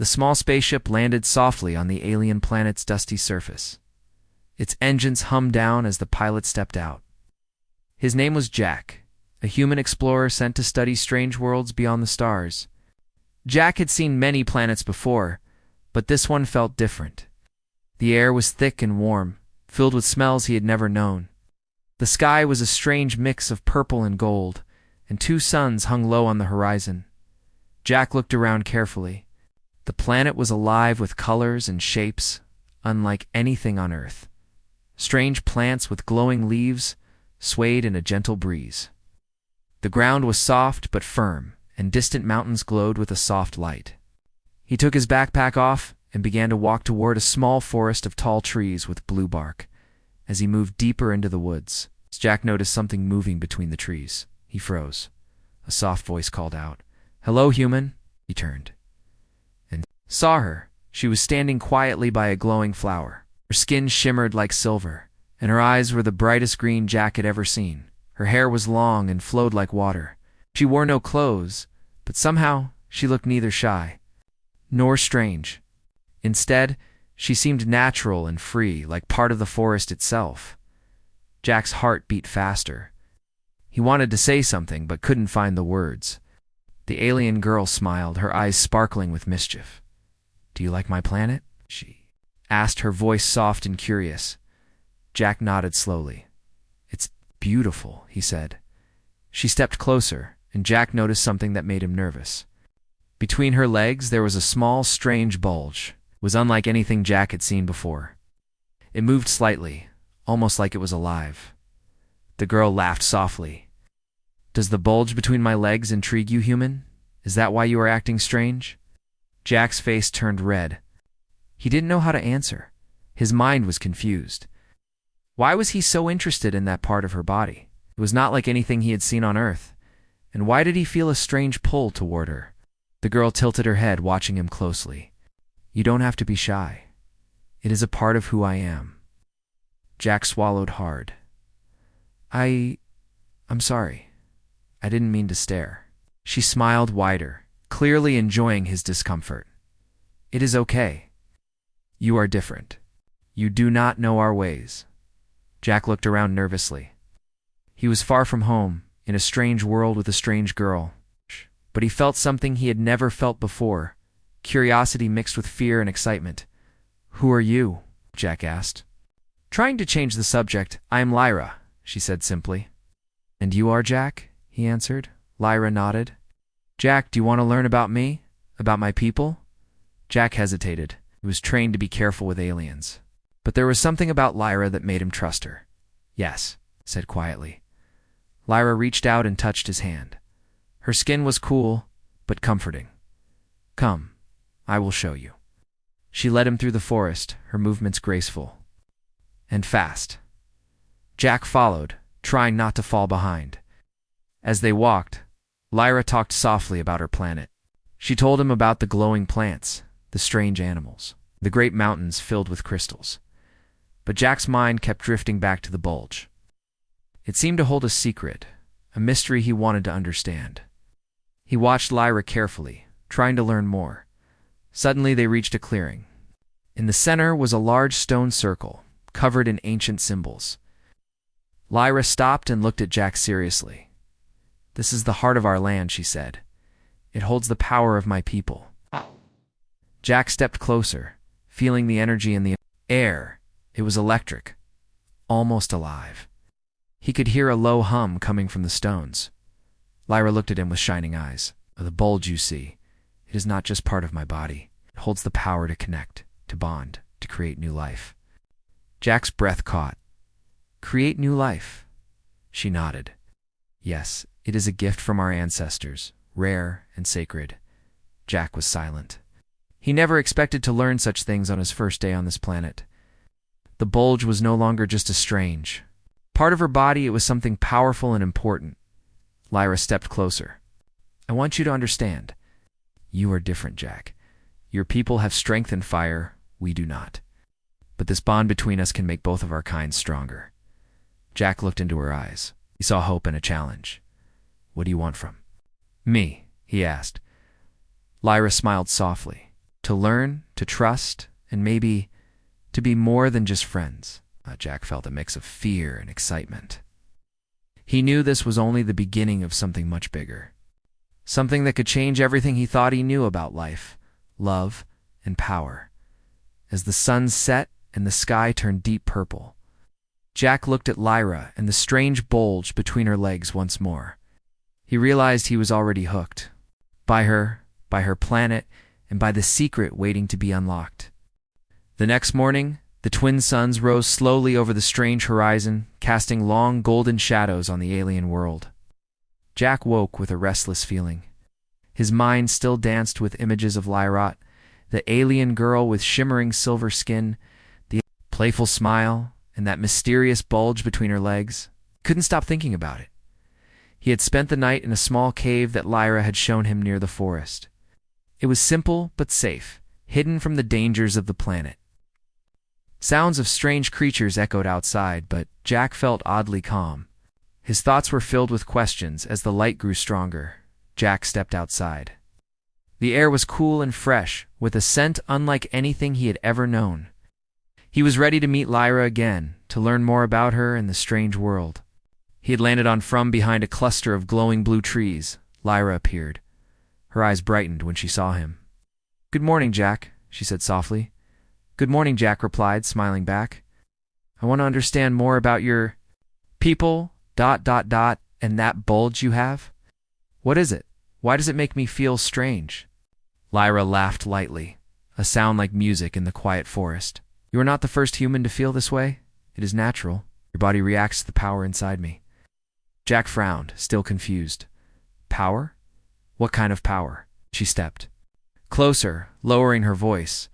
The small spaceship landed softly on the alien planet's dusty surface. Its engines hummed down as the pilot stepped out. His name was Jack, a human explorer sent to study strange worlds beyond the stars. Jack had seen many planets before, but this one felt different. The air was thick and warm, filled with smells he had never known. The sky was a strange mix of purple and gold, and two suns hung low on the horizon. Jack looked around carefully. The planet was alive with colors and shapes, unlike anything on Earth. Strange plants with glowing leaves swayed in a gentle breeze. The ground was soft but firm, and distant mountains glowed with a soft light. He took his backpack off and began to walk toward a small forest of tall trees with blue bark. As he moved deeper into the woods, Jack noticed something moving between the trees. He froze. A soft voice called out, "Hello, human." He turned and saw her. She was standing quietly by a glowing flower. Her skin shimmered like silver, and her eyes were the brightest green Jack had ever seen. Her hair was long and flowed like water. She wore no clothes, but somehow she looked neither shy nor strange. Instead, she seemed natural and free, like part of the forest itself. Jack's heart beat faster. He wanted to say something, but couldn't find the words. The alien girl smiled, her eyes sparkling with mischief. "Do you like my planet?" she asked, her voice soft and curious. Jack nodded slowly. "It's beautiful," he said. She stepped closer, and Jack noticed something that made him nervous. Between her legs there was a small, strange bulge. It was unlike anything Jack had seen before. It moved slightly, almost like it was alive. The girl laughed softly. "Does the bulge between my legs intrigue you, human? Is that why you are acting strange?" Jack's face turned red. He didn't know how to answer. His mind was confused. Why was he so interested in that part of her body? It was not like anything he had seen on Earth. And why did he feel a strange pull toward her? The girl tilted her head, watching him closely. "You don't have to be shy. It is a part of who I am." Jack swallowed hard. I'm sorry. I didn't mean to stare." She smiled wider, clearly enjoying his discomfort. "It is okay. You are different. You do not know our ways." Jack looked around nervously. He was far from home, in a strange world with a strange girl. But he felt something he had never felt before, curiosity mixed with fear and excitement. "Who are you?" Jack asked. Trying to change the subject, "I am Lyra," she said simply. "And you are Jack?" he answered. Lyra nodded. "Jack, do you want to learn about me? About my people?" Jack hesitated. He was trained to be careful with aliens. But there was something about Lyra that made him trust her. "Yes," said quietly. Lyra reached out and touched his hand. Her skin was cool, but comforting. "Come, I will show you." She led him through the forest, her movements graceful and fast. Jack followed, trying not to fall behind. As they walked, Lyra talked softly about her planet. She told him about the glowing plants, the strange animals, the great mountains filled with crystals. But Jack's mind kept drifting back to the bulge. It seemed to hold a secret, a mystery he wanted to understand. He watched Lyra carefully, trying to learn more. Suddenly they reached a clearing. In the center was a large stone circle, covered in ancient symbols. Lyra stopped and looked at Jack seriously. "This is the heart of our land," she said. "It holds the power of my people." Jack stepped closer, feeling the energy in the air. It was electric, almost alive. He could hear a low hum coming from the stones. Lyra looked at him with shining eyes. "The bulge you see, it is not just part of my body. It holds the power to connect, to bond, to create new life." Jack's breath caught. "Create new life?" She nodded. "Yes, it is a gift from our ancestors, rare and sacred." Jack was silent. He never expected to learn such things on his first day on this planet. The bulge was no longer just a strange part of her body, it was something powerful and important. Lyra stepped closer. "I want you to understand. You are different, Jack. Your people have strength and fire, we do not. But this bond between us can make both of our kinds stronger." Jack looked into her eyes. He saw hope and a challenge. "What do you want from me?" he asked. Lyra smiled softly. to learn, to trust, and maybe to be more than just friends. Jack felt a mix of fear and excitement. He knew this was only the beginning of something much bigger. Something that could change everything he thought he knew about life, love, and power. As the sun set and the sky turned deep purple, Jack looked at Lyra and the strange bulge between her legs once more. He realized he was already hooked. By her planet, and by the secret waiting to be unlocked. The next morning, the twin suns rose slowly over the strange horizon, casting long golden shadows on the alien world. Jack woke with a restless feeling. His mind still danced with images of Lyra, the alien girl with shimmering silver skin, the playful smile, and that mysterious bulge between her legs. He couldn't stop thinking about it. He had spent the night in a small cave that Lyra had shown him near the forest. It was simple but safe, hidden from the dangers of the planet. Sounds of strange creatures echoed outside, but Jack felt oddly calm. His thoughts were filled with questions as the light grew stronger. Jack stepped outside. The air was cool and fresh, with a scent unlike anything he had ever known. He was ready to meet Lyra again, to learn more about her and the strange world. He had landed on from behind a cluster of glowing blue trees. Lyra appeared. Her eyes brightened when she saw him. "Good morning, Jack," she said softly. "Good morning," Jack replied, smiling back. "I want to understand more about your people, ... and that bulge you have. What is it? Why does it make me feel strange?" Lyra laughed lightly, a sound like music in the quiet forest. "You are not the first human to feel this way. It is natural. Your body reacts to the power inside me." Jack frowned, still confused. "Power? What kind of power?" She stepped closer, lowering her voice.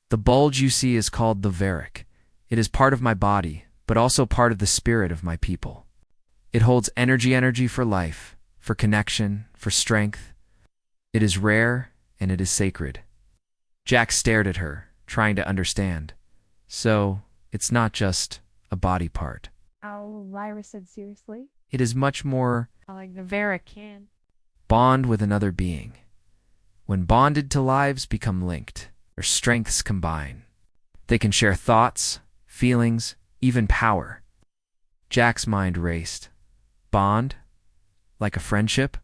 "The bulge you see is called the Varick. It is part of my body, but also part of the spirit of my people. It holds energy for life, for connection, for strength. It is rare, and it is sacred." Jack stared at her, trying to understand. "So, it's not just a body part." Lyra said seriously. "It is much more Like the Varick can. bond with another being. When bonded to lives become linked, their strengths combine. They can share thoughts, feelings, even power." Jack's mind raced. Bond? Like a friendship?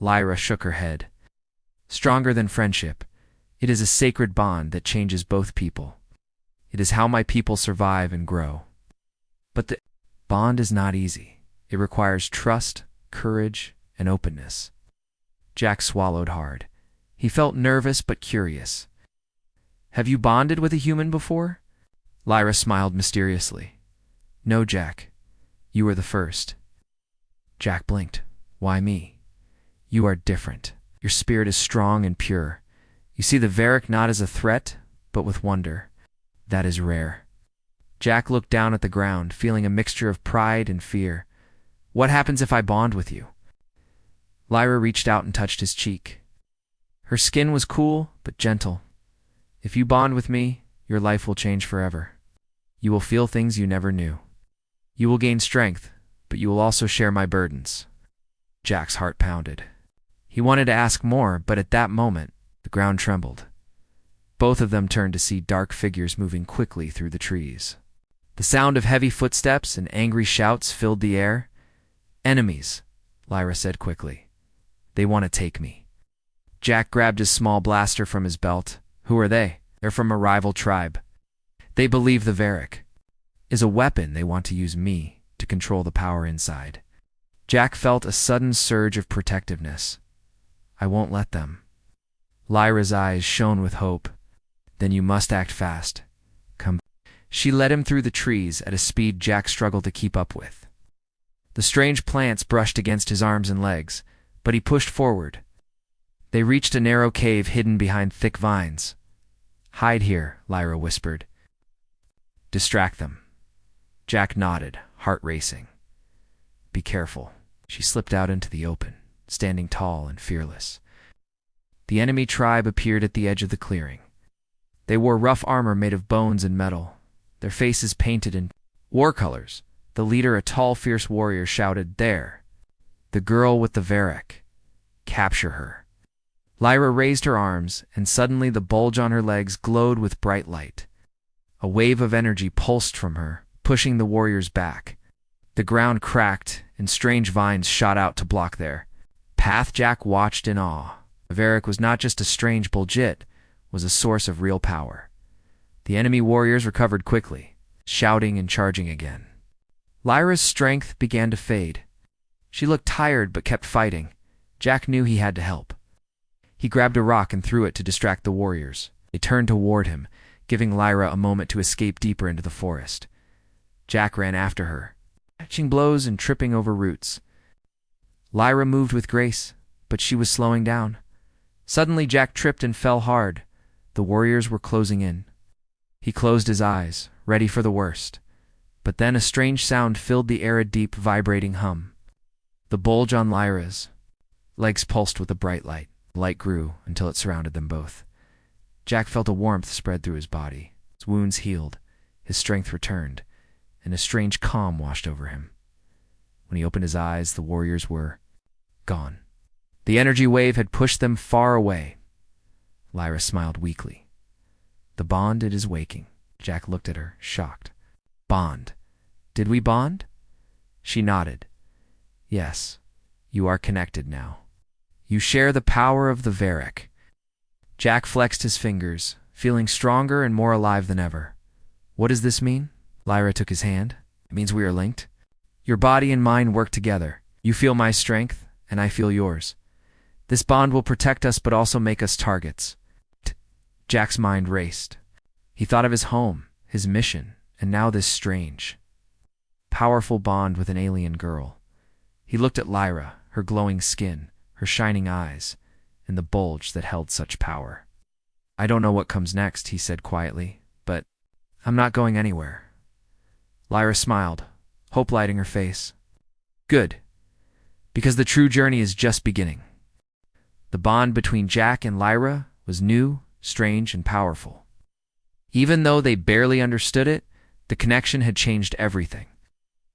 Lyra shook her head. "Stronger than friendship. It is a sacred bond that changes both people. It is how my people survive and grow. But the bond is not easy. It requires trust, courage, and openness." Jack swallowed hard. He felt nervous but curious. "Have you bonded with a human before?" Lyra smiled mysteriously. "No, Jack. You were the first." Jack blinked. "Why me?" "You are different. Your spirit is strong and pure. You see the Varick not as a threat, but with wonder. That is rare." Jack looked down at the ground, feeling a mixture of pride and fear. "What happens if I bond with you?" Lyra reached out and touched his cheek. Her skin was cool, but gentle. "If you bond with me, your life will change forever. You will feel things you never knew. You will gain strength, but you will also share my burdens." Jack's heart pounded. He wanted to ask more, but at that moment, the ground trembled. Both of them turned to see dark figures moving quickly through the trees. The sound of heavy footsteps and angry shouts filled the air. "Enemies," Lyra said quickly. "They want to take me." Jack grabbed his small blaster from his belt. "Who are they?" "They're from a rival tribe. They believe the Varick is a weapon. They want to use me to control the power inside." Jack felt a sudden surge of protectiveness. "I won't let them." Lyra's eyes shone with hope. "Then you must act fast. Come." She led him through the trees at a speed Jack struggled to keep up with. The strange plants brushed against his arms and legs, but he pushed forward. They reached a narrow cave hidden behind thick vines. "Hide here," Lyra whispered. "Distract them." Jack nodded, heart racing. "Be careful." She slipped out into the open, standing tall and fearless. The enemy tribe appeared at the edge of the clearing. They wore rough armor made of bones and metal, their faces painted in war colors. The leader, a tall, fierce warrior, shouted, "There! The girl with the Varick. Capture her." Lyra raised her arms, and suddenly the bulge on her legs glowed with bright light. A wave of energy pulsed from her, pushing the warriors back. The ground cracked, and strange vines shot out to block their path. Jack watched in awe. The Varric was not just a strange Bulgit, was a source of real power. The enemy warriors recovered quickly, shouting and charging again. Lyra's strength began to fade. She looked tired but kept fighting. Jack knew he had to help. He grabbed a rock and threw it to distract the warriors. They turned toward him, giving Lyra a moment to escape deeper into the forest. Jack ran after her, catching blows and tripping over roots. Lyra moved with grace, but she was slowing down. Suddenly Jack tripped and fell hard. The warriors were closing in. He closed his eyes, ready for the worst. But then a strange sound filled the air, a deep, vibrating hum. The bulge on Lyra's legs pulsed with a bright light. The light grew until it surrounded them both. Jack felt a warmth spread through his body. His wounds healed, his strength returned, and a strange calm washed over him. When he opened his eyes, the warriors were gone. The energy wave had pushed them far away. Lyra smiled weakly. The bond, it is waking. Jack looked at her, shocked. Bond. Did we bond? She nodded. Yes, you are connected now. You share the power of the Varric. Jack flexed his fingers, feeling stronger and more alive than ever. What does this mean? Lyra took his hand. It means we are linked. Your body and mind work together. You feel my strength, and I feel yours. This bond will protect us but also make us targets. Jack's mind raced. He thought of his home, his mission, and now this strange, powerful bond with an alien girl. He looked at Lyra, her glowing skin, her shining eyes, and the bulge that held such power. I don't know what comes next, he said quietly, but I'm not going anywhere. Lyra smiled, hope lighting her face. Good, because the true journey is just beginning. The bond between Jack and Lyra was new, strange, and powerful. Even though they barely understood it, the connection had changed everything.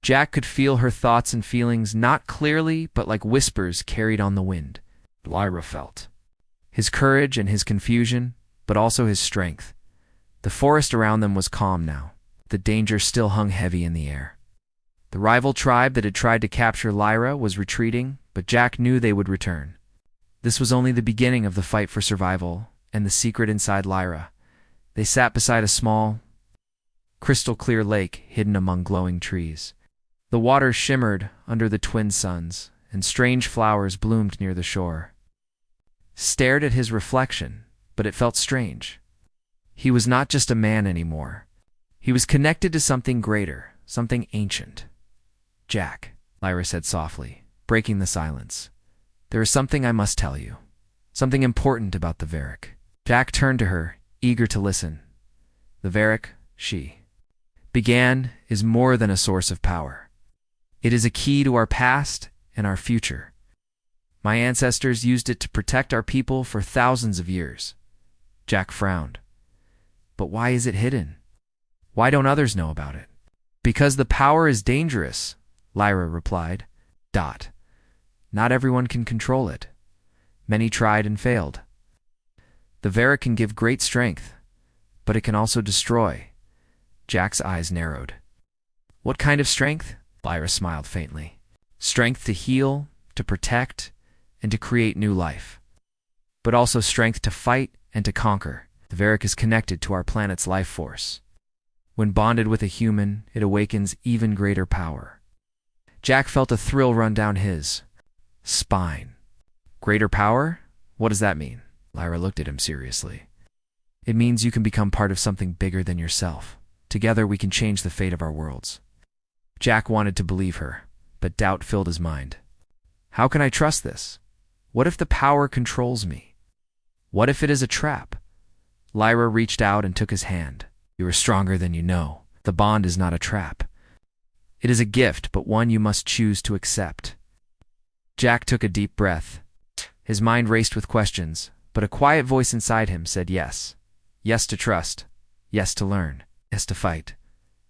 Jack could feel her thoughts and feelings not clearly, but like whispers carried on the wind. Lyra felt his courage and his confusion, but also his strength. The forest around them was calm now. The danger still hung heavy in the air. The rival tribe that had tried to capture Lyra was retreating, but Jack knew they would return. This was only the beginning of the fight for survival and the secret inside Lyra. They sat beside a small, crystal-clear lake hidden among glowing trees. The water shimmered under the twin suns, and strange flowers bloomed near the shore. Stared at his reflection, but it felt strange. He was not just a man anymore. He was connected to something greater, something ancient. Jack, Lyra said softly, breaking the silence. There is something I must tell you. Something important about the Varric. Jack turned to her, eager to listen. The Varric, she began, is more than a source of power. It is a key to our past and our future. My ancestors used it to protect our people for thousands of years. Jack frowned. But why is it hidden? Why don't others know about it? Because the power is dangerous, Lyra replied. Not everyone can control it. Many tried and failed. The Varric can give great strength, but it can also destroy. Jack's eyes narrowed. What kind of strength? Lyra smiled faintly. Strength to heal, to protect, and to create new life. But also strength to fight and to conquer. The Varric is connected to our planet's life force. When bonded with a human, it awakens even greater power. Jack felt a thrill run down his spine. Greater power? What does that mean? Lyra looked at him seriously. It means you can become part of something bigger than yourself. Together we can change the fate of our worlds. Jack wanted to believe her, but doubt filled his mind. How can I trust this? What if the power controls me? What if it is a trap? Lyra reached out and took his hand. You are stronger than you know. The bond is not a trap. It is a gift, but one you must choose to accept. Jack took a deep breath. His mind raced with questions, but a quiet voice inside him said yes. Yes to trust. Yes to learn. Yes to fight.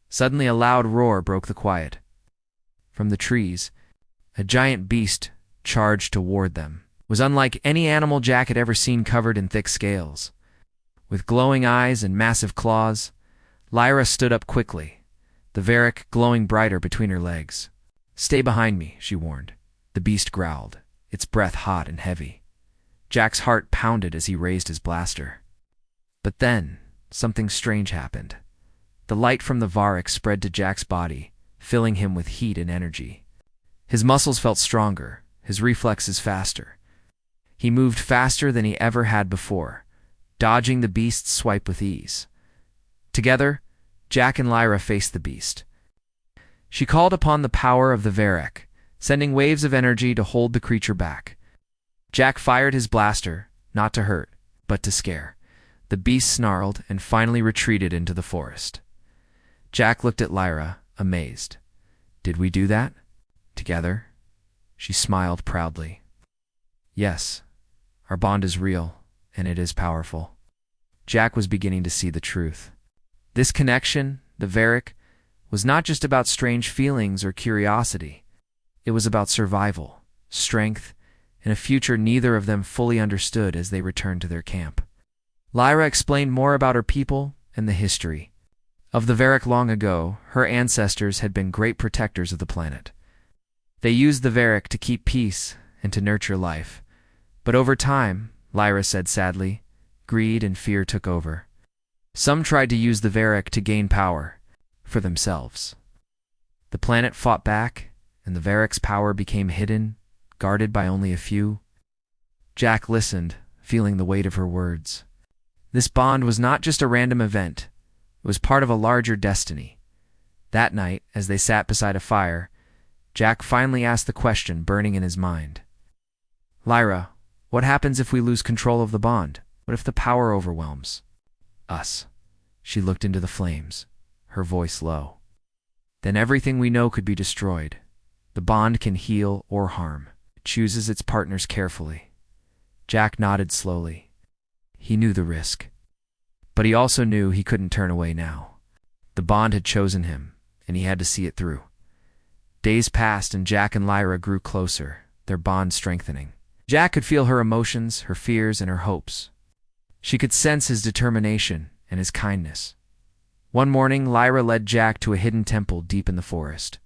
Suddenly a loud roar broke the quiet. From the trees, a giant beast charged toward them. was unlike any animal Jack had ever seen, covered in thick scales. With glowing eyes and massive claws, Lyra stood up quickly, the Varrock glowing brighter between her legs. "Stay behind me," she warned. The beast growled, its breath hot and heavy. Jack's heart pounded as he raised his blaster. But then, something strange happened. The light from the Varrock spread to Jack's body, filling him with heat and energy. His muscles felt stronger, his reflexes faster. He moved faster than he ever had before, dodging the beast's swipe with ease. Together, Jack and Lyra faced the beast. She called upon the power of the Varrock, sending waves of energy to hold the creature back. Jack fired his blaster, not to hurt, but to scare. The beast snarled and finally retreated into the forest. Jack looked at Lyra, amazed. "Did we do that? Together?" She smiled proudly. "Yes, our bond is real, and it is powerful." Jack was beginning to see the truth. This connection, the Varrock, was not just about strange feelings or curiosity. It was about survival, strength, and a future neither of them fully understood as they returned to their camp. Lyra explained more about her people and the history. Of the Varrock long ago, her ancestors had been great protectors of the planet. They used the Varrock to keep peace and to nurture life. But over time, Lyra said sadly, greed and fear took over. Some tried to use the Varrock to gain power for themselves. The planet fought back, and the Varrock's power became hidden, guarded by only a few. Jack listened, feeling the weight of her words. This bond was not just a random event. It was part of a larger destiny. That night, as they sat beside a fire, Jack finally asked the question burning in his mind. "Lyra, what happens if we lose control of the bond? What if the power overwhelms us?" She looked into the flames, her voice low. "Then everything we know could be destroyed. The bond can heal or harm. It chooses its partners carefully." Jack nodded slowly. He knew the risk. But he also knew he couldn't turn away now. The bond had chosen him, and he had to see it through. Days passed and Jack and Lyra grew closer, their bond strengthening. Jack could feel her emotions, her fears, and her hopes. She could sense his determination and his kindness. One morning, Lyra led Jack to a hidden temple deep in the forest.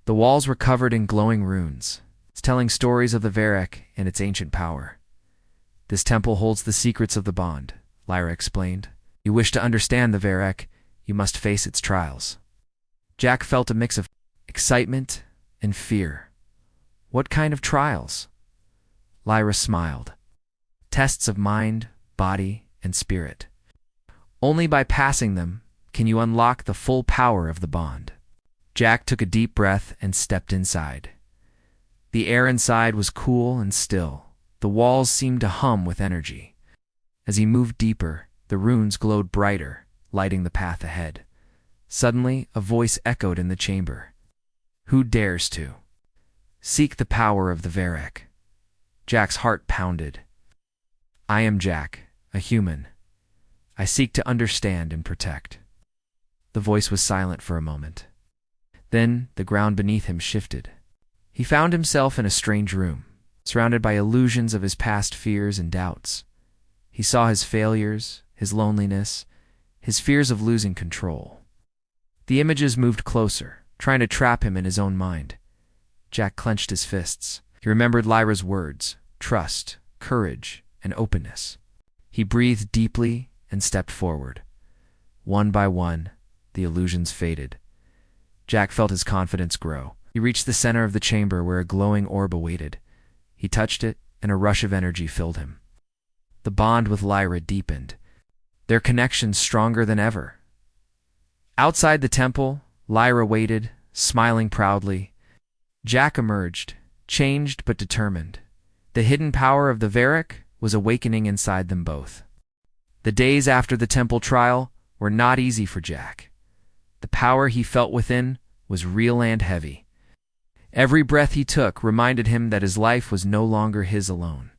The walls were covered in glowing runes, telling stories of the Varrock and its ancient power. "This temple holds the secrets of the bond," Lyra explained. "You wish to understand the Varrock, you must face its trials." Jack felt a mix of excitement and fear. "What kind of trials?" Lyra smiled. "Tests of mind, body, and spirit. Only by passing them can you unlock the full power of the bond." Jack took a deep breath and stepped inside. The air inside was cool and still. The walls seemed to hum with energy. As he moved deeper, the runes glowed brighter, lighting the path ahead. Suddenly, a voice echoed in the chamber. "Who dares to seek the power of the Varrock?" Jack's heart pounded. "I am Jack, a human. I seek to understand and protect." The voice was silent for a moment. Then the ground beneath him shifted. He found himself in a strange room, surrounded by illusions of his past fears and doubts. He saw his failures, his loneliness, his fears of losing control. The images moved closer, trying to trap him in his own mind. Jack clenched his fists. He remembered Lyra's words, trust, courage, and openness. He breathed deeply and stepped forward. One by one, the illusions faded. Jack felt his confidence grow. He reached the center of the chamber where a glowing orb awaited. He touched it, and a rush of energy filled him. The bond with Lyra deepened, their connection stronger than ever. Outside the temple, Lyra waited, smiling proudly. Jack emerged, changed but determined. The hidden power of the Varrock was awakening inside them both. The days after the temple trial were not easy for Jack. The power he felt within was real and heavy. Every breath he took reminded him that his life was no longer his alone.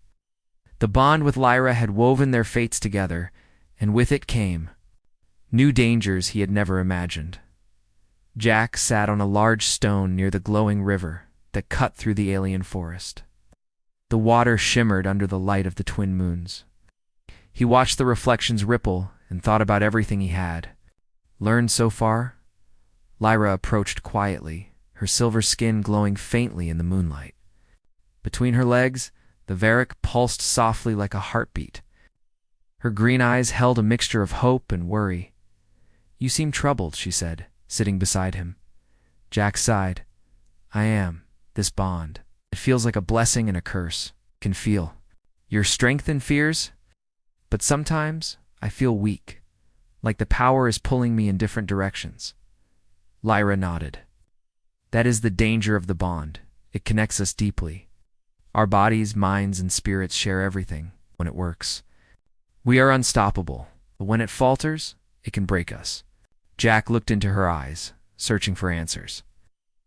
The bond with Lyra had woven their fates together, and with it came new dangers he had never imagined. Jack sat on a large stone near the glowing river that cut through the alien forest. The water shimmered under the light of the twin moons. He watched the reflections ripple and thought about everything he had learned so far. Lyra approached quietly, her silver skin glowing faintly in the moonlight. Between her legs, the Varrock pulsed softly like a heartbeat. Her green eyes held a mixture of hope and worry. "You seem troubled," she said, sitting beside him. Jack sighed. "I am. This bond. It feels like a blessing and a curse. Can feel your strength and fears, but sometimes I feel weak, like the power is pulling me in different directions." Lyra nodded. "That is the danger of the bond. It connects us deeply. Our bodies, minds, and spirits share everything when it works. We are unstoppable, but when it falters, it can break us." Jack looked into her eyes, searching for answers.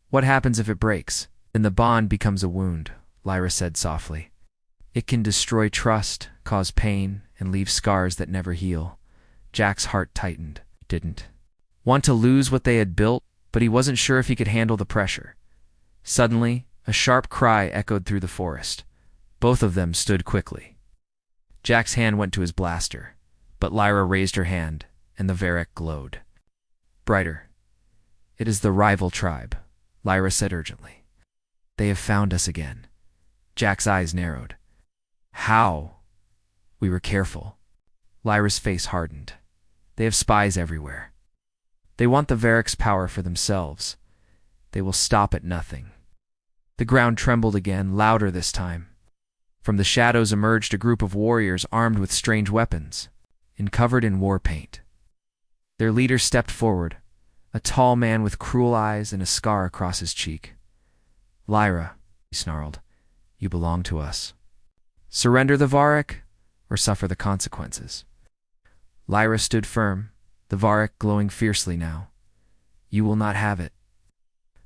"What happens if it breaks? Then the bond becomes a wound," Lyra said softly. "It can destroy trust, cause pain, and leave scars that never heal." Jack's heart tightened. He didn't want to lose what they had built, but he wasn't sure if he could handle the pressure. Suddenly, a sharp cry echoed through the forest. Both of them stood quickly. Jack's hand went to his blaster, but Lyra raised her hand, and the Varrock glowed brighter. "It is the rival tribe," Lyra said urgently. "They have found us again." Jack's eyes narrowed. "How?" "We were careful." Lyra's face hardened. "They have spies everywhere. They want the Varrock's power for themselves. They will stop at nothing." The ground trembled again, louder this time. From the shadows emerged a group of warriors armed with strange weapons and covered in war paint. Their leader stepped forward, a tall man with cruel eyes and a scar across his cheek. "Lyra," he snarled, "you belong to us. Surrender the Varrock or suffer the consequences." Lyra stood firm, the Varrock glowing fiercely now. "You will not have it.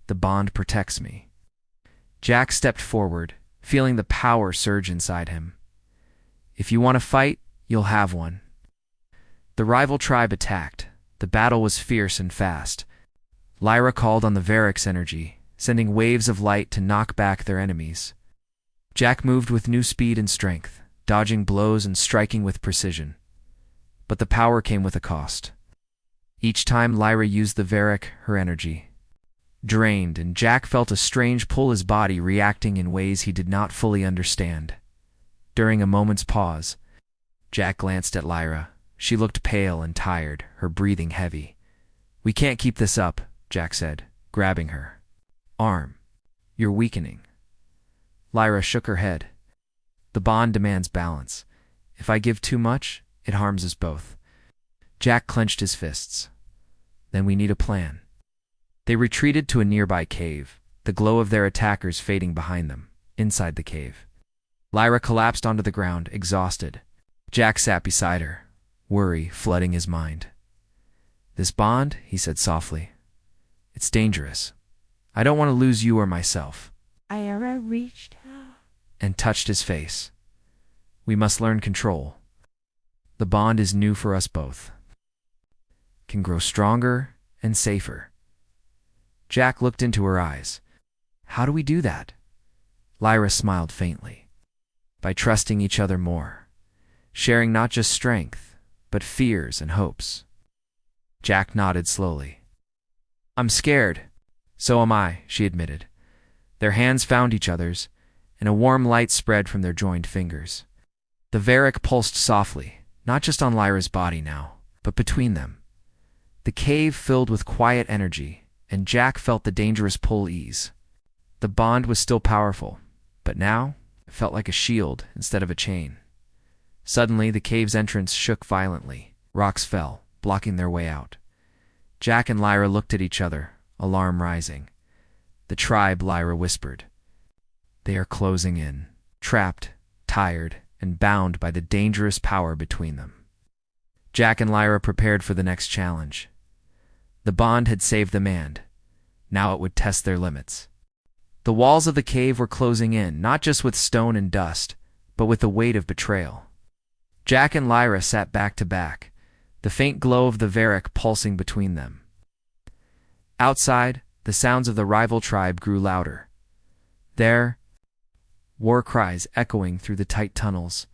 The bond protects me." Jack stepped forward, feeling the power surge inside him. "If you want to fight, you'll have one." The rival tribe attacked. The battle was fierce and fast. Lyra called on the Varrock's energy, sending waves of light to knock back their enemies. Jack moved with new speed and strength, dodging blows and striking with precision. But the power came with a cost. Each time Lyra used the Varrock, her energy drained, and Jack felt a strange pull, his body reacting in ways he did not fully understand. During a moment's pause, Jack glanced at Lyra. She looked pale and tired, her breathing heavy. "We can't keep this up," Jack said, grabbing her arm. "You're weakening." Lyra shook her head. "The bond demands balance. If I give too much, it harms us both." Jack clenched his fists. "Then we need a plan." They retreated to a nearby cave, the glow of their attackers fading behind them. Inside the cave, Lyra collapsed onto the ground, exhausted. Jack sat beside her, worry flooding his mind. "This bond," he said softly, "it's dangerous. I don't want to lose you or myself." I reached And touched his face. "We must learn control. The bond is new for us both. Can grow stronger and safer." Jack looked into her eyes. "How do we do that?" Lyra smiled faintly. "By trusting each other more, sharing not just strength, but fears and hopes." Jack nodded slowly. "I'm scared." "So am I," she admitted. Their hands found each other's, and a warm light spread from their joined fingers. The Varrock pulsed softly, not just on Lyra's body now, but between them. The cave filled with quiet energy, and Jack felt the dangerous pull ease. The bond was still powerful, but now it felt like a shield instead of a chain. Suddenly, the cave's entrance shook violently. Rocks fell, blocking their way out. Jack and Lyra looked at each other, alarm rising. "The tribe," Lyra whispered. "They are closing in, trapped, tired, and bound by the dangerous power between them." Jack and Lyra prepared for the next challenge. The bond had saved the man. Now it would test their limits. The walls of the cave were closing in, not just with stone and dust, but with the weight of betrayal. Jack and Lyra sat back to back, the faint glow of the Varrock pulsing between them. Outside, the sounds of the rival tribe grew louder. There, war cries echoing through the tight tunnels.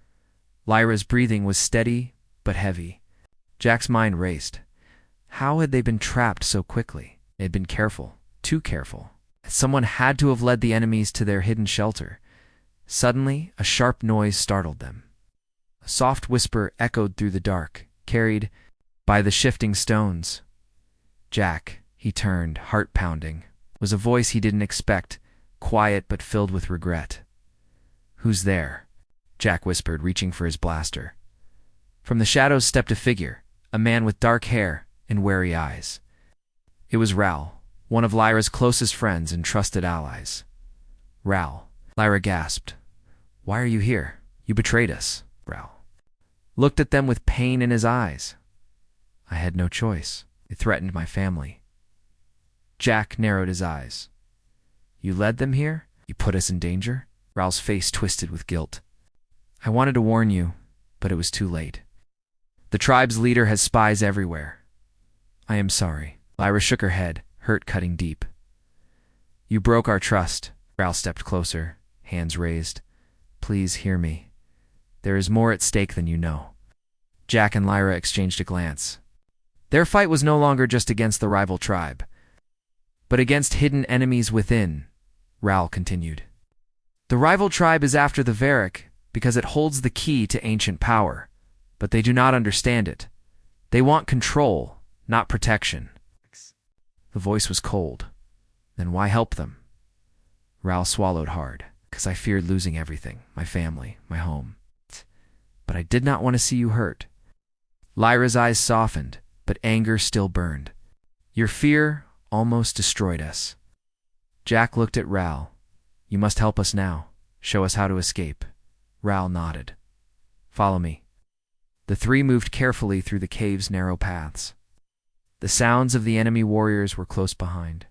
Lyra's breathing was steady but heavy. Jack's mind raced. How had they been trapped so quickly? They had been careful, too careful. Someone had to have led the enemies to their hidden shelter. Suddenly, a sharp noise startled them. A soft whisper echoed through the dark, carried by the shifting stones. Jack, he turned, heart pounding. It was a voice he didn't expect, quiet but filled with regret. "Who's there?" Jack whispered, reaching for his blaster. From the shadows stepped a figure, a man with dark hair and wary eyes. It was Ral, one of Lyra's closest friends and trusted allies. "Ral," Lyra gasped. "Why are you here? You betrayed us." Ral looked at them with pain in his eyes. "I had no choice. It threatened my family." Jack narrowed his eyes. "You led them here? You put us in danger?" Ral's face twisted with guilt. "I wanted to warn you, but it was too late. The tribe's leader has spies everywhere." "I am sorry." Lyra shook her head, hurt cutting deep. "You broke our trust." Ral stepped closer, hands raised. "Please hear me. There is more at stake than you know." Jack and Lyra exchanged a glance. Their fight was no longer just against the rival tribe, but against hidden enemies within. Ral continued. "The rival tribe is after the Varric because it holds the key to ancient power, but they do not understand it. They want control, not protection." The voice was cold. "Then why help them?" Ral swallowed hard. "Because I feared losing everything, my family, my home. But I did not want to see you hurt." Lyra's eyes softened, but anger still burned. "Your fear almost destroyed us." Jack looked at Ral. "You must help us now. Show us how to escape." Ral nodded. "Follow me." The three moved carefully through the cave's narrow paths. The sounds of the enemy warriors were close behind.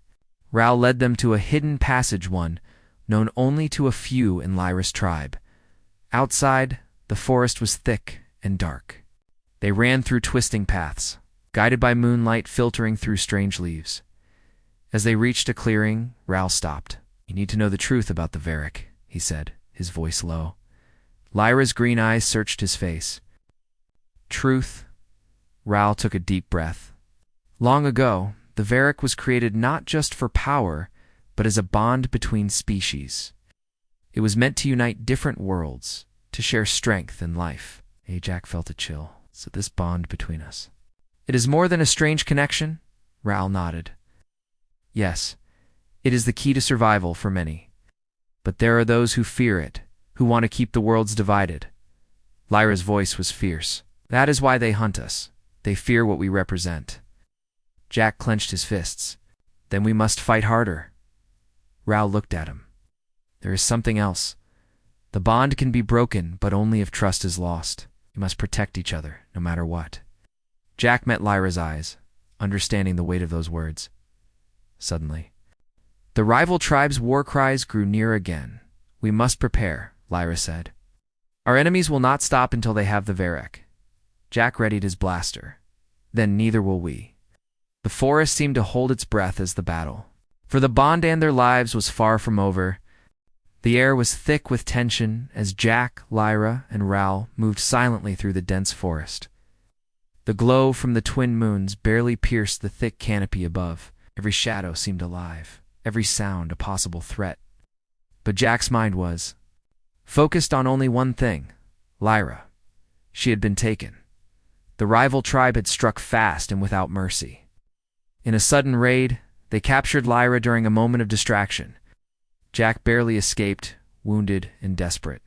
Ral led them to a hidden passage, one known only to a few in Lyra's tribe. Outside, the forest was thick and dark. They ran through twisting paths, guided by moonlight filtering through strange leaves. As they reached a clearing, Ral stopped. "You need to know the truth about the Varric," he said, his voice low. Lyra's green eyes searched his face. "Truth?" Ral took a deep breath. "Long ago, the Varric was created not just for power, but as a bond between species. It was meant to unite different worlds, to share strength and life." Jack felt a chill. "So this bond between us. It is more than a strange connection?" Ral nodded. "Yes, it is the key to survival for many. But there are those who fear it, who want to keep the worlds divided." Lyra's voice was fierce. "That is why they hunt us. They fear what we represent." Jack clenched his fists. "Then we must fight harder." Ral looked at him. "There is something else. The bond can be broken, but only if trust is lost. You must protect each other, no matter what." Jack met Lyra's eyes, understanding the weight of those words. Suddenly, the rival tribe's war cries grew near again. "We must prepare," Lyra said. "Our enemies will not stop until they have the Varric." Jack readied his blaster. "Then neither will we." The forest seemed to hold its breath as the battle. For the bond and their lives was far from over. The air was thick with tension as Jack, Lyra, and Ral moved silently through the dense forest. The glow from the twin moons barely pierced the thick canopy above. Every shadow seemed alive, every sound a possible threat. But Jack's mind was focused on only one thing: Lyra. She had been taken. The rival tribe had struck fast and without mercy. In a sudden raid, they captured Lyra during a moment of distraction. Jack barely escaped, wounded and desperate.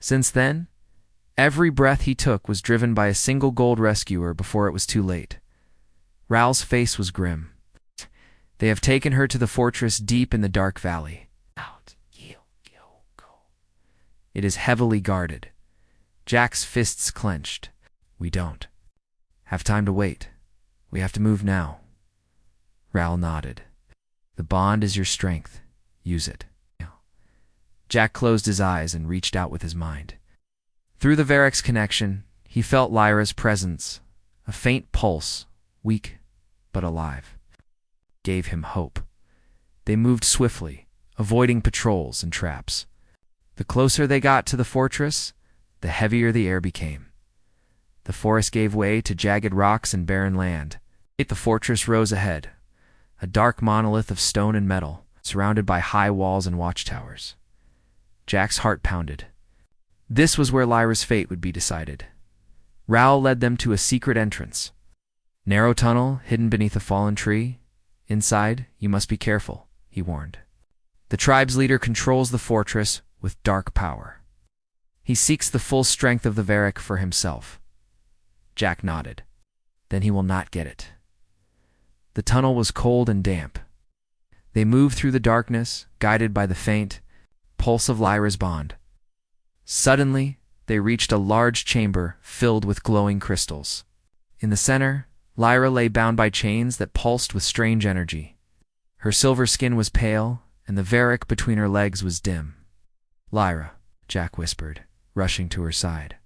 Since then, every breath he took was driven by a single gold rescuer before it was too late. Ral's face was grim. "They have taken her to the fortress deep in the dark valley. It is heavily guarded." Jack's fists clenched. "We don't have time to wait. We have to move now." Ral nodded. "The bond is your strength. Use it." Jack closed his eyes and reached out with his mind. Through the Varric's connection, he felt Lyra's presence, a faint pulse, weak but alive. Gave him hope. They moved swiftly, avoiding patrols and traps. The closer they got to the fortress, the heavier the air became. The forest gave way to jagged rocks and barren land. The fortress rose ahead, a dark monolith of stone and metal, surrounded by high walls and watchtowers. Jack's heart pounded. This was where Lyra's fate would be decided. Raoul led them to a secret entrance. Narrow tunnel hidden beneath a fallen tree. Inside, you must be careful, he warned. The tribe's leader controls the fortress with dark power. He seeks the full strength of the Varric for himself. Jack nodded. Then he will not get it. The tunnel was cold and damp. They moved through the darkness, guided by the faint pulse of Lyra's bond. Suddenly, they reached a large chamber filled with glowing crystals. In the center, Lyra lay bound by chains that pulsed with strange energy. Her silver skin was pale, and the Varric between her legs was dim. "Lyra," Jack whispered, rushing to her side.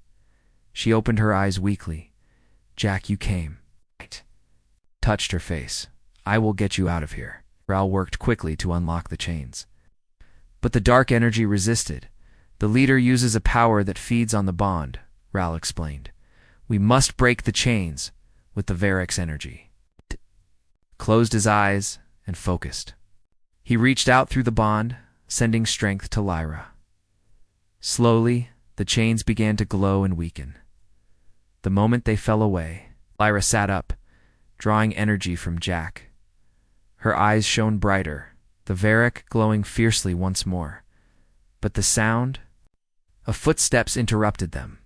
She opened her eyes weakly. "Jack, you came." Touched her face. "I will get you out of here." Raoul worked quickly to unlock the chains. But the dark energy resisted. "The leader uses a power that feeds on the bond," Raoul explained. "We must break the chains with the Varric's energy." Closed his eyes and focused. He reached out through the bond, sending strength to Lyra. Slowly, the chains began to glow and weaken. The moment they fell away, Lyra sat up, drawing energy from Jack. Her eyes shone brighter, the Varric glowing fiercely once more. But the sound of footsteps interrupted them.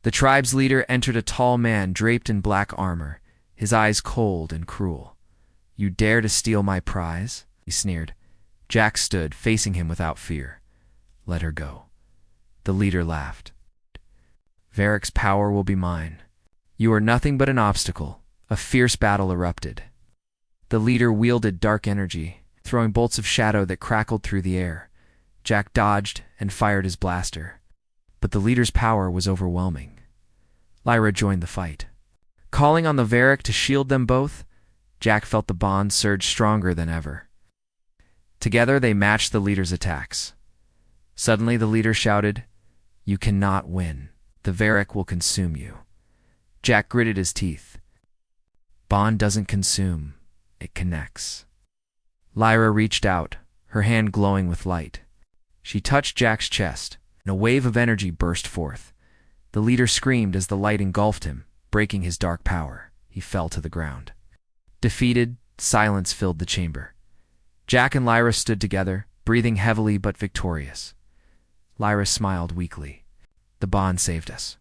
The tribe's leader entered, a tall man draped in black armor, his eyes cold and cruel. "You dare to steal my prize?" he sneered. Jack stood, facing him without fear. "Let her go." The leader laughed. "Varric's power will be mine. You are nothing but an obstacle." A fierce battle erupted. The leader wielded dark energy, throwing bolts of shadow that crackled through the air. Jack dodged and fired his blaster. But the leader's power was overwhelming. Lyra joined the fight. Calling on the Varric to shield them both, Jack felt the bond surge stronger than ever. Together they matched the leader's attacks. Suddenly the leader shouted, "You cannot win. The Varric will consume you." Jack gritted his teeth. Bond doesn't consume, it connects. Lyra reached out, her hand glowing with light. She touched Jack's chest, and a wave of energy burst forth. The leader screamed as the light engulfed him, breaking his dark power. He fell to the ground. Defeated, silence filled the chamber. Jack and Lyra stood together, breathing heavily but victorious. Lyra smiled weakly. "The bond saved us."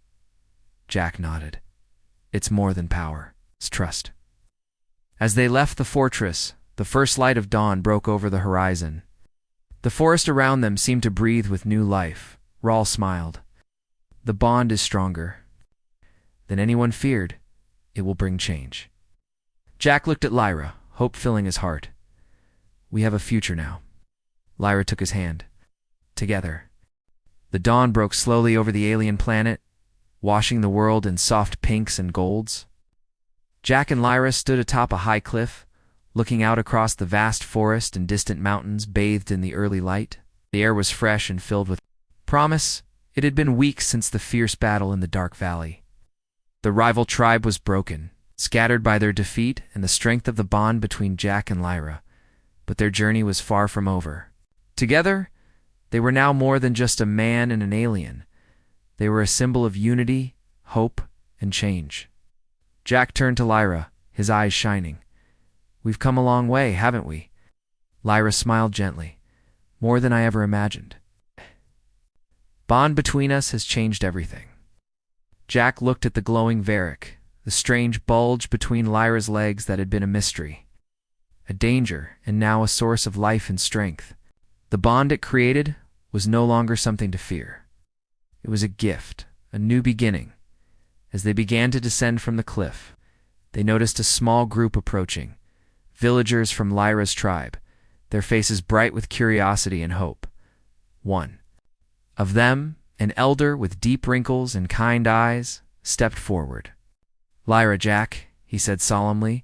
Jack nodded. "It's more than power, it's trust." As they left the fortress, the first light of dawn broke over the horizon. The forest around them seemed to breathe with new life. Raoul smiled. "The bond is stronger than anyone feared. It will bring change." Jack looked at Lyra, hope filling his heart. "We have a future now." Lyra took his hand. Together. The dawn broke slowly over the alien planet, washing the world in soft pinks and golds. Jack and Lyra stood atop a high cliff, looking out across the vast forest and distant mountains bathed in the early light. The air was fresh and filled with promise. It had been weeks since the fierce battle in the dark valley. The rival tribe was broken, scattered by their defeat and the strength of the bond between Jack and Lyra. But their journey was far from over. Together, they were now more than just a man and an alien. They were a symbol of unity, hope, and change. Jack turned to Lyra, his eyes shining. "We've come a long way, haven't we?" Lyra smiled gently. "More than I ever imagined. Bond between us has changed everything." Jack looked at the glowing Varric, the strange bulge between Lyra's legs that had been a mystery. A danger, and now a source of life and strength. The bond it created was no longer something to fear. It was a gift, a new beginning. As they began to descend from the cliff, they noticed a small group approaching, villagers from Lyra's tribe, their faces bright with curiosity and hope. One of them, an elder with deep wrinkles and kind eyes, stepped forward. "Lyra, Jack," he said solemnly,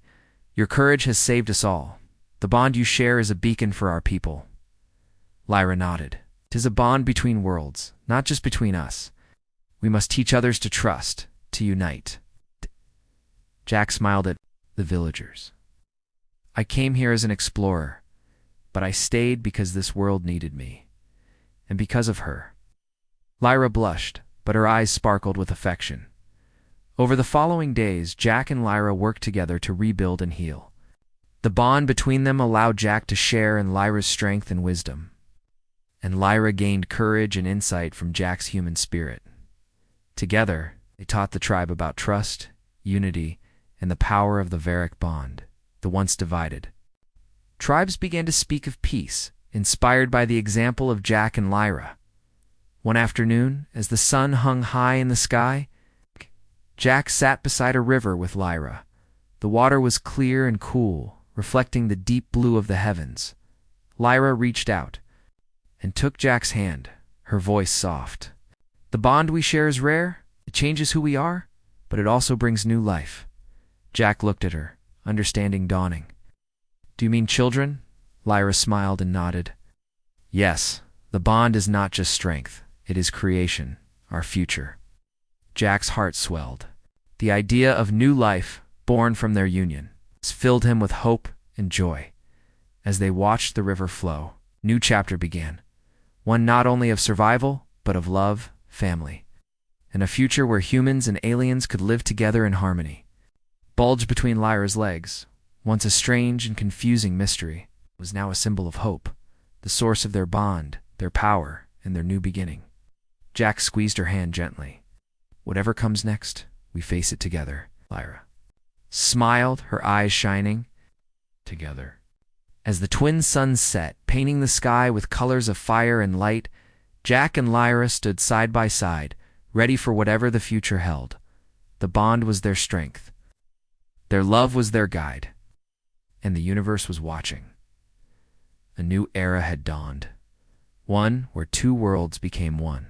"your courage has saved us all. The bond you share is a beacon for our people." Lyra nodded. 'Tis a bond between worlds, not just between us. We must teach others to trust, to unite. Jack smiled at the villagers. I came here as an explorer, but I stayed because this world needed me, and because of her. Lyra blushed, but her eyes sparkled with affection. Over the following days, Jack and Lyra worked together to rebuild and heal. The bond between them allowed Jack to share in Lyra's strength and wisdom, and Lyra gained courage and insight from Jack's human spirit. Together, they taught the tribe about trust, unity, and the power of the Varick bond, the once divided. Tribes began to speak of peace, inspired by the example of Jack and Lyra. One afternoon, as the sun hung high in the sky, Jack sat beside a river with Lyra. The water was clear and cool, reflecting the deep blue of the heavens. Lyra reached out and took Jack's hand, her voice soft. The bond we share is rare. It changes who we are, but it also brings new life. Jack looked at her, understanding dawning. Do you mean children? Lyra smiled and nodded. Yes, the bond is not just strength. It is creation, our future. Jack's heart swelled. The idea of new life, born from their union, filled him with hope and joy. As they watched the river flow, a new chapter began. One not only of survival, but of love, family, and a future where humans and aliens could live together in harmony. Bulge between Lyra's legs, once a strange and confusing mystery, was now a symbol of hope, the source of their bond, their power, and their new beginning. Jack squeezed her hand gently. Whatever comes next, we face it together, Lyra smiled, her eyes shining. Together. As the twin suns set, painting the sky with colors of fire and light, Jack and Lyra stood side by side, ready for whatever the future held. The bond was their strength. Their love was their guide. And the universe was watching. A new era had dawned. One where two worlds became one.